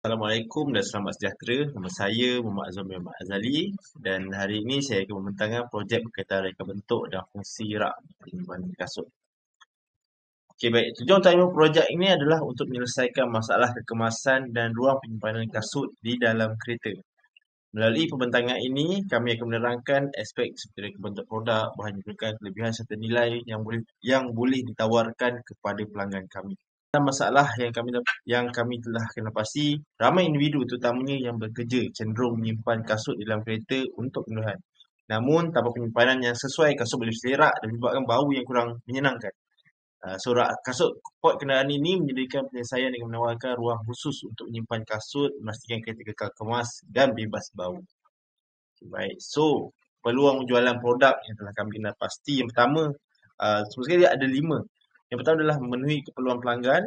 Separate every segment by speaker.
Speaker 1: Assalamualaikum dan selamat sejahtera. Nama saya Muhammad Azam bin Muhammad Azali dan hari ini saya akan membentangkan projek berkaitan reka bentuk dan fungsi rak penyimpanan kasut. Okey, baik. Tujuan utama projek ini adalah untuk menyelesaikan masalah kekemasan dan ruang penyimpanan kasut di dalam kereta. Melalui pembentangan ini, kami akan menerangkan aspek seperti reka bentuk produk, bahan yang digunakan, kelebihan serta nilai yang boleh ditawarkan kepada pelanggan kami. Masalah yang kami telah kena pasti, ramai individu terutamanya yang bekerja cenderung menyimpan kasut di dalam kereta untuk kemudahan. Namun, tanpa penyimpanan yang sesuai, kasut boleh berserak dan menyebabkan bau yang kurang menyenangkan. Kasut port kenderaan ini menyediakan penyelesaian dengan menawarkan ruang khusus untuk menyimpan kasut, memastikan kereta kekal kemas dan bebas bau. Okay, baik, so peluang jualan produk yang telah kami kena pasti. Yang pertama, sebenarnya ada 5. Yang pertama adalah memenuhi keperluan pelanggan.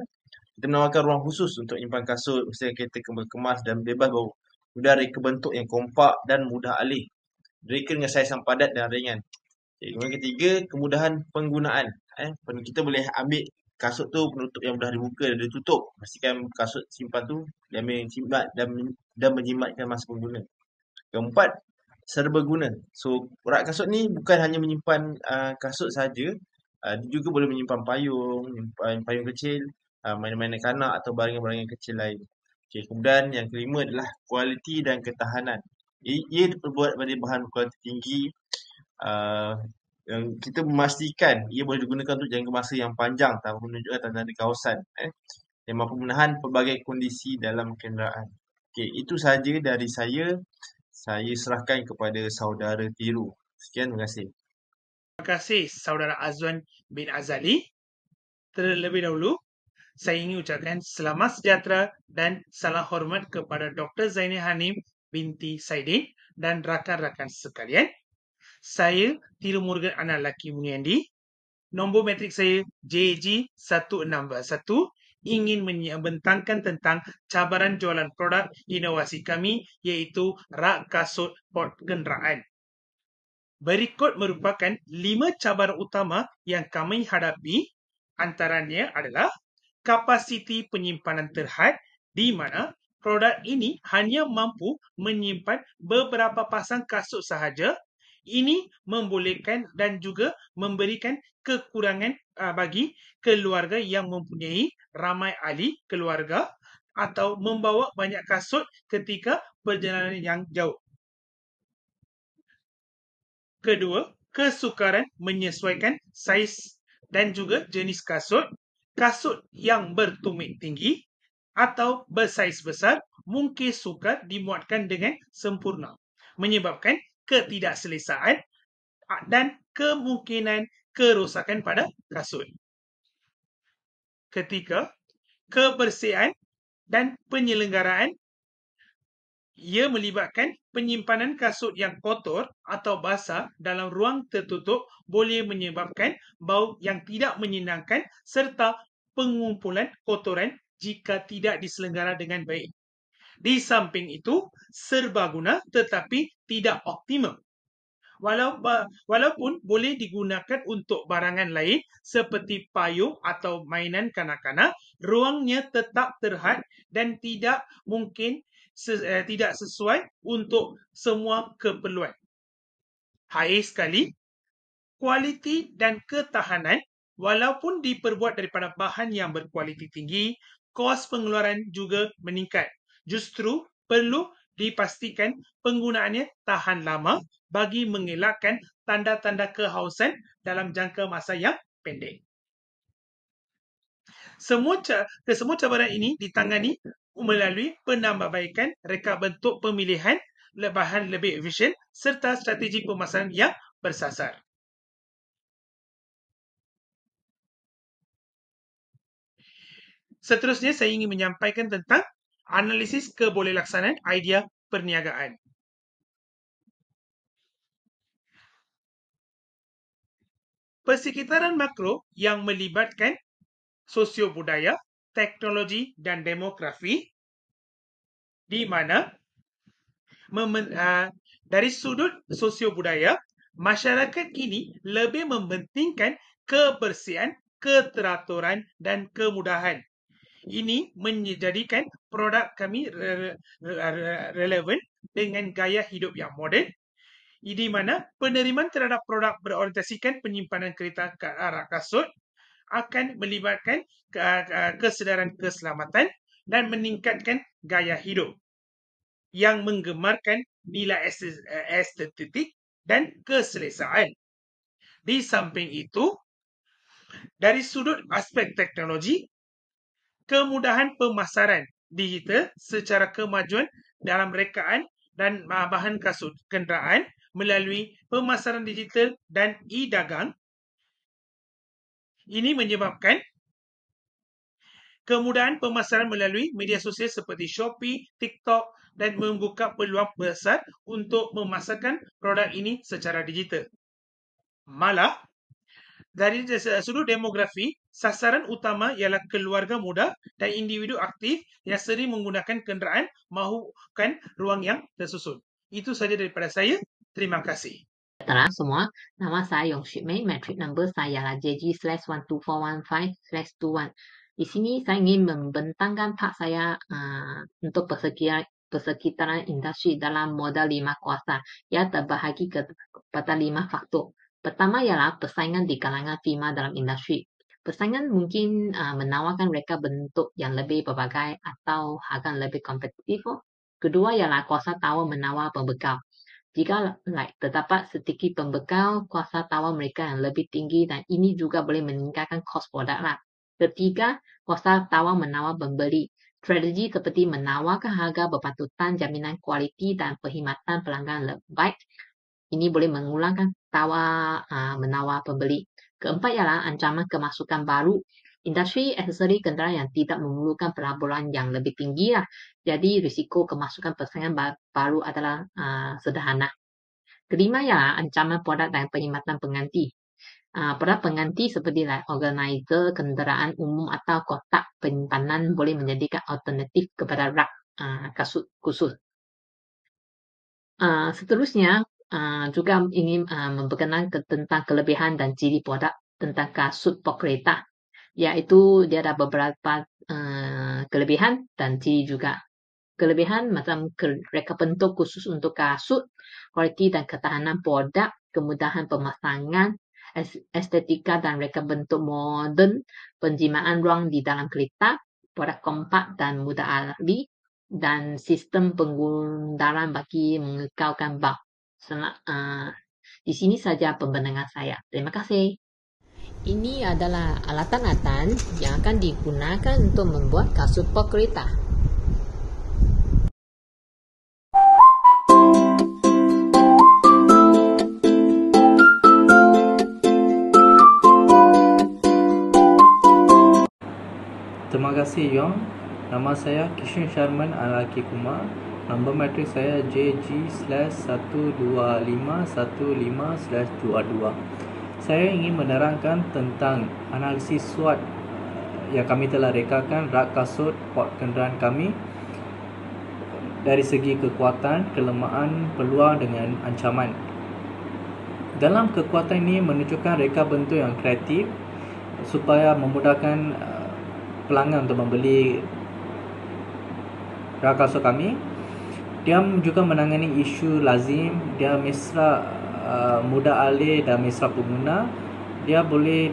Speaker 1: Kita menawarkan ruang khusus untuk menyimpan kasut, mestikan kereta kemas dan bebas bau. Mudah reka bentuk yang kompak dan mudah alih. Reka dengan saiz yang padat dan ringan. Okay, kemudian ketiga, kemudahan penggunaan. Kita boleh ambil kasut tu penutup yang mudah dibuka dan ditutup. Pastikan kasut simpan tu diambil jimat dan menjimatkan masa pengguna. Keempat, serbaguna. So, rak kasut ni bukan hanya menyimpan kasut saja, dia juga boleh menyimpan payung, menyimpan payung kecil, mainan-mainan kanak atau barangan-barangan kecil lain. Okay, kemudian yang kelima adalah kualiti dan ketahanan. Ia diperbuat dari bahan berkualiti tinggi, yang kita memastikan ia boleh digunakan untuk jangka masa yang panjang tanpa menunjukkan tanda-tanda kawasan yang mampu menahan pelbagai kondisi dalam kenderaan. Okay, itu sahaja dari saya. Saya serahkan kepada saudara Tiru. Sekian, terima kasih.
Speaker 2: Terima kasih saudara Azwan bin Azali. Terlebih dahulu, saya ingin ucapkan selamat sejahtera dan salam hormat kepada Dr. Zaini Hanim binti Saidin dan rakan-rakan sekalian. Saya Tiru Murugan Anak Laki Muniandi. Nombor metrik saya JG1621 ingin membentangkan tentang cabaran jualan produk inovasi kami iaitu rak kasut port kenderaan. Berikut merupakan 5 cabaran utama yang kami hadapi. Antaranya adalah kapasiti penyimpanan terhad di mana produk ini hanya mampu menyimpan beberapa pasang kasut sahaja. Ini membolehkan dan juga memberikan kekurangan bagi keluarga yang mempunyai ramai ahli keluarga atau membawa banyak kasut ketika perjalanan yang jauh. Kedua, kesukaran menyesuaikan saiz dan juga jenis kasut. Kasut yang bertumit tinggi atau bersaiz besar mungkin sukar dimuatkan dengan sempurna, menyebabkan ketidakselesaan dan kemungkinan kerosakan pada kasut. Ketiga, kebersihan dan penyelenggaraan. Ia melibatkan penyimpanan kasut yang kotor atau basah dalam ruang tertutup boleh menyebabkan bau yang tidak menyenangkan serta pengumpulan kotoran jika tidak diselenggara dengan baik. Di samping itu, serbaguna tetapi tidak optimum. Walaupun boleh digunakan untuk barangan lain seperti payung atau mainan kanak-kanak, ruangnya tetap terhad dan tidak sesuai untuk semua keperluan. Akhir sekali, kualiti dan ketahanan. Walaupun diperbuat daripada bahan yang berkualiti tinggi, kos pengeluaran juga meningkat. Justru perlu dipastikan penggunaannya tahan lama bagi mengelakkan tanda-tanda kehausan dalam jangka masa yang pendek. Semua cabaran ini ditangani melalui penambahbaikan reka bentuk pemilihan bahan lebih efisien serta strategi pemasaran yang bersasar. Seterusnya saya ingin menyampaikan tentang analisis kebolehlaksanaan idea perniagaan. Persekitaran makro yang melibatkan sosio-budaya, teknologi dan demografi, di mana dari sudut sosio-budaya, masyarakat kini lebih mementingkan kebersihan, keteraturan dan kemudahan. Ini menjadikan produk kami relevan dengan gaya hidup yang moden, di mana penerimaan terhadap produk berorientasikan penyimpanan kereta rak kasut akan melibatkan kesedaran keselamatan dan meningkatkan gaya hidup yang menggemarkan nilai estetik dan keselesaan. Di samping itu, dari sudut aspek teknologi, kemudahan pemasaran digital secara kemajuan dalam rekaan dan bahan kasut kenderaan melalui pemasaran digital dan e-dagang ini menyebabkan kemudahan pemasaran melalui media sosial seperti Shopee, TikTok dan membuka peluang besar untuk memasarkan produk ini secara digital. Malah, dari sudut demografi, sasaran utama ialah keluarga muda dan individu aktif yang sering menggunakan kenderaan mahukan ruang yang tersusun. Itu saja daripada saya. Terima kasih.
Speaker 3: Sejahtera semua, nama saya Yong Ship Mei, metric number saya adalah JG/12415/21. Di sini saya ingin membentangkan part saya untuk persekitaran industri dalam model 5 kuasa yang terbahagi kepada 5 faktor. Pertama ialah persaingan di kalangan firma dalam industri. Persaingan mungkin menawarkan reka bentuk yang lebih berbagai atau harga lebih kompetitif. Kedua ialah kuasa tawar menawar pembekal. Jika terdapat sedikit pembekal, kuasa tawar mereka yang lebih tinggi dan ini juga boleh meningkatkan kos produk. Ketiga, kuasa tawar menawar pembeli. Strategi seperti menawarkan harga berpatutan, jaminan kualiti dan perkhidmatan pelanggan lebih baik. Ini boleh mengulangkan tawar menawar pembeli. Keempat ialah ancaman kemasukan baru. Industri aksesori kenderaan yang tidak memerlukan pelaburan yang lebih tinggi lah. Jadi risiko kemasukan persaingan baru adalah sederhana. Kelima ialah ancaman produk dan perkhidmatan pengganti. Produk pengganti seperti organizer, kenderaan umum atau kotak penyimpanan boleh menjadikan alternatif kepada rak kasut khusus. Seterusnya, juga ingin memperkenalkan tentang kelebihan dan ciri produk tentang kasut pok kereta, iaitu dia ada beberapa kelebihan dan ciri juga. Kelebihan macam reka bentuk khusus untuk kasut, kualiti dan ketahanan produk, kemudahan pemasangan, estetika dan reka bentuk moden, penjimaan ruang di dalam kereta, produk kompak dan mudah alami, dan sistem pengundaran bagi mengekalkan bak. Di sini saja pembentangan saya. Terima kasih. Ini adalah alatan-alatan yang akan digunakan untuk membuat kasut pok kereta.
Speaker 4: Terima kasih Yong. Nama saya Kishan Sharman Alaki Kumar. Nombor matrik saya JG/12515/22. Saya ingin menerangkan tentang analisis SWOT yang kami telah rekakan rak kasut port kenderaan kami dari segi kekuatan, kelemahan, peluang dengan ancaman. Dalam kekuatan ini menunjukkan reka bentuk yang kreatif supaya memudahkan pelanggan untuk membeli rak kasut kami. Dia juga menangani isu lazim, dia mesra mudah alih dan mesra pengguna. Dia boleh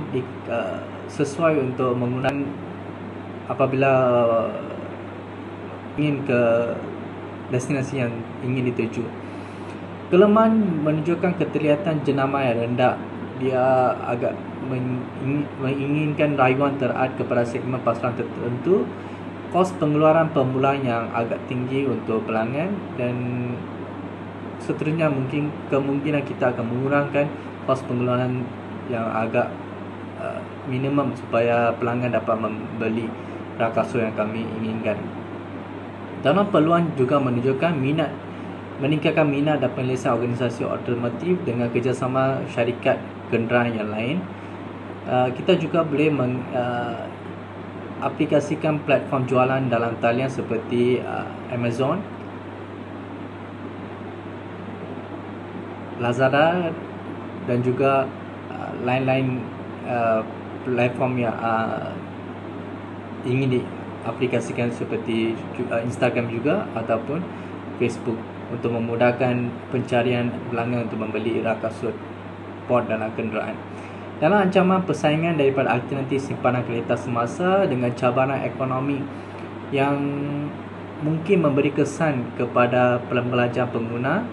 Speaker 4: sesuai untuk menggunakan apabila ingin ke destinasi yang ingin dituju. Kelemahan menunjukkan keterlihatan jenama yang rendah. Dia agak menginginkan rayuan terad kepada segmen pasaran tertentu, kos pengeluaran permulaan yang agak tinggi untuk pelanggan, dan seterusnya mungkin kemungkinan kita akan mengurangkan kos pengeluaran yang agak minimum supaya pelanggan dapat membeli rak kasut yang kami inginkan. Dalam peluang juga menunjukkan meningkatkan minat dan penyelesaian organisasi alternatif dengan kerjasama syarikat kenderaan yang lain. Kita juga boleh aplikasikan platform jualan dalam talian seperti Amazon, Lazada dan juga lain-lain platform yang ingin aplikasikan seperti Instagram juga ataupun Facebook untuk memudahkan pencarian pelanggan untuk membeli rak kasut port dalam kenderaan. Dalam ancaman persaingan daripada alternatif simpanan kereta semasa dengan cabaran ekonomi yang mungkin memberi kesan kepada pembelajar pengguna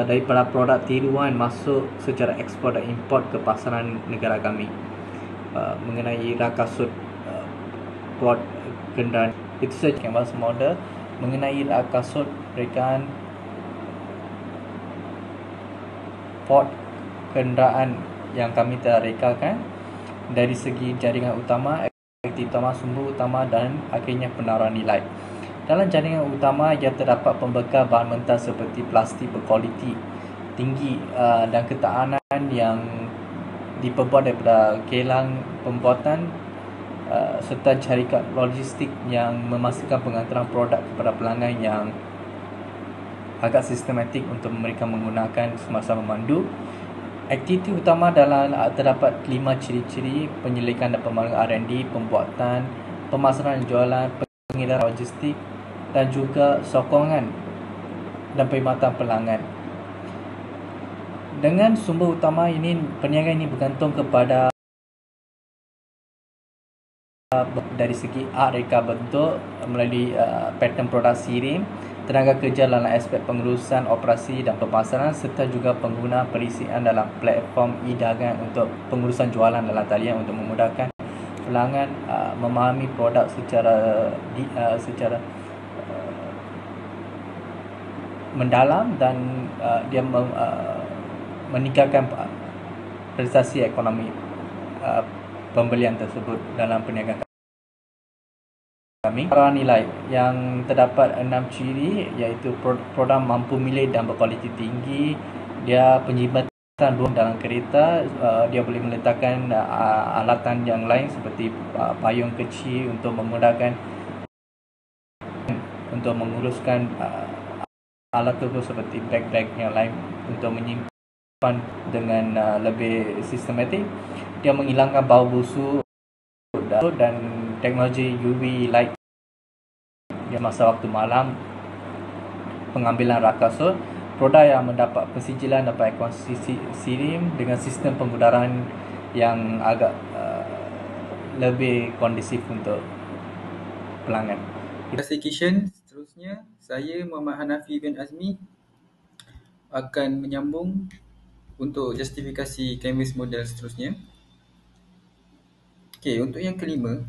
Speaker 4: daripada produk tiruan masuk secara ekspor dan import ke pasaran negara kami mengenai rak kasut port kenderaan. Itu saja canvas model mengenai rak kasut rekaan port kenderaan yang kami telah rekakan dari segi jaringan utama, aktiviti utama, sumber utama dan akhirnya penaruhan nilai. Dalam jaringan utama ia terdapat pembekal bahan mentah seperti plastik berkualiti tinggi dan ketahanan yang diperbuat daripada kilang pembuatan serta syarikat logistik yang memastikan pengantaran produk kepada pelanggan yang agak sistematik untuk mereka menggunakan semasa memandu. Aktiviti utama dalam terdapat 5 ciri-ciri: penyelidikan dan pengembangan R&D, pembuatan, pemasaran dan jualan, pengedaran logistik dan juga sokongan dan perkhidmatan pelanggan. Dengan sumber utama ini, perniagaan ini bergantung kepada dari segi art reka bentuk melalui pattern produk sirim, tenaga kerja dalam aspek pengurusan operasi dan pemasaran serta juga pengguna perisian dalam platform e-dagang untuk pengurusan jualan dalam talian untuk memudahkan pelanggan memahami produk secara mendalam dan dia meningkatkan prestasi ekonomi pembelian tersebut dalam perniagaan kami. Para nilai yang terdapat 6 ciri iaitu produk mampu milik dan berkualiti tinggi, dia penjimatan ruang dalam kereta, dia boleh meletakkan alatan yang lain seperti payung kecil untuk memudahkan untuk menguruskan alat tersebut seperti bag-bag yang lain untuk menyimpan dengan lebih sistematik. Dia menghilangkan bau busuk dan teknologi UV light di masa waktu malam, pengambilan rak kasut. Produk yang mendapat pensijilan dapat ekosisi sirim dengan sistem pengudaran yang agak lebih kondusif untuk pelanggan.
Speaker 5: Classification seterusnya, saya Muhammad Hanafi bin Azmi akan menyambung untuk justifikasi canvas model seterusnya. Okey, untuk yang kelima,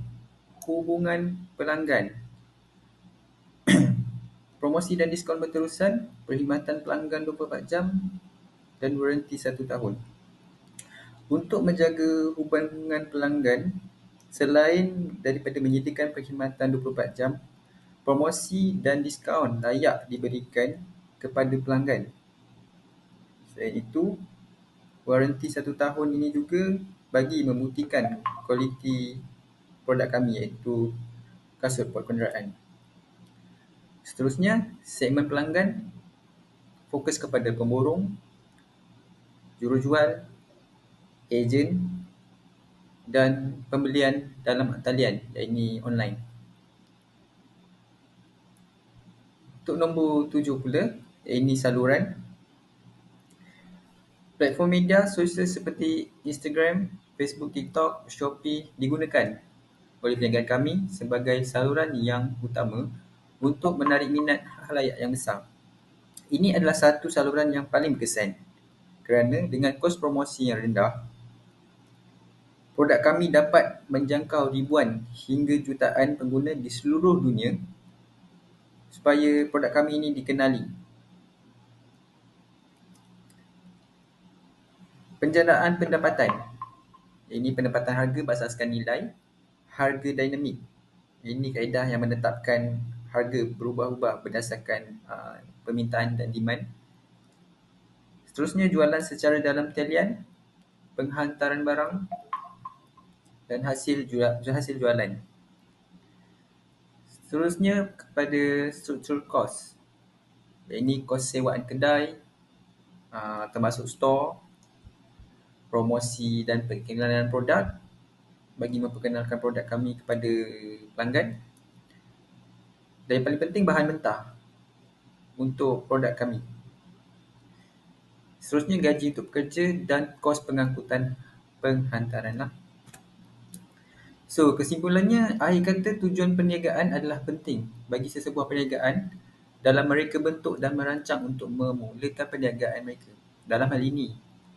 Speaker 5: hubungan pelanggan. Promosi dan diskaun berterusan, perkhidmatan pelanggan 24 jam dan waranti 1 tahun. Untuk menjaga hubungan pelanggan, selain daripada menyediakan perkhidmatan 24 jam, promosi dan diskaun layak diberikan kepada pelanggan. Selain itu, waranti 1 tahun ini juga bagi membuktikan kualiti produk kami iaitu kasut port kenderaan. Seterusnya, segmen pelanggan fokus kepada pemborong, jurujual, ejen dan pembelian dalam talian, iaitu online. Untuk nombor 7 pula, iaitu saluran. Platform media sosial seperti Instagram, Facebook, TikTok, Shopee digunakan oleh pelanggan kami sebagai saluran yang utama untuk menarik minat khalayak yang besar. Ini adalah satu saluran yang paling berkesan kerana dengan kos promosi yang rendah, produk kami dapat menjangkau ribuan hingga jutaan pengguna di seluruh dunia supaya produk kami ini dikenali. Penjanaan pendapatan. Ini pendapatan harga berasaskan nilai. Harga dinamik. Ini kaedah yang menetapkan harga berubah-ubah berdasarkan permintaan dan demand. Seterusnya, jualan secara dalam talian, penghantaran barang dan hasil jualan. Seterusnya kepada struktur kos. Ini kos sewaan kedai, termasuk store, promosi dan perkenalan produk bagi memperkenalkan produk kami kepada pelanggan. Dan yang paling penting, bahan mentah untuk produk kami. Seterusnya, gaji untuk pekerja dan kos pengangkutan penghantaran. So, kesimpulannya, akhir kata tujuan perniagaan adalah penting bagi sesebuah perniagaan dalam mereka bentuk dan merancang untuk memulakan perniagaan mereka. Dalam hal ini,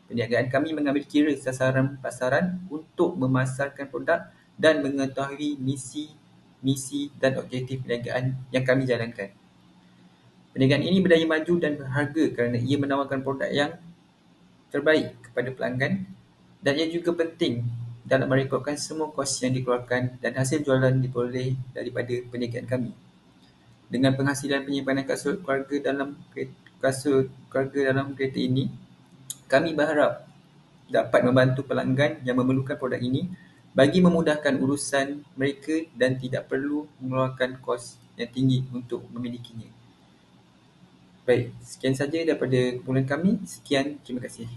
Speaker 5: perniagaan kami mengambil kira sasaran pasaran untuk memasarkan produk dan mengetahui misi dan objektif perniagaan yang kami jalankan. Perniagaan ini berdaya maju dan berharga kerana ia menawarkan produk yang terbaik kepada pelanggan, dan ia juga penting dalam merekodkan semua kos yang dikeluarkan dan hasil jualan diperoleh daripada perniagaan kami. Dengan penghasilan penyimpanan kasut keluarga dalam kereta ini, kami berharap dapat membantu pelanggan yang memerlukan produk ini bagi memudahkan urusan mereka dan tidak perlu mengeluarkan kos yang tinggi untuk memilikinya. Baik, sekian saja daripada kumpulan kami. Sekian, terima kasih.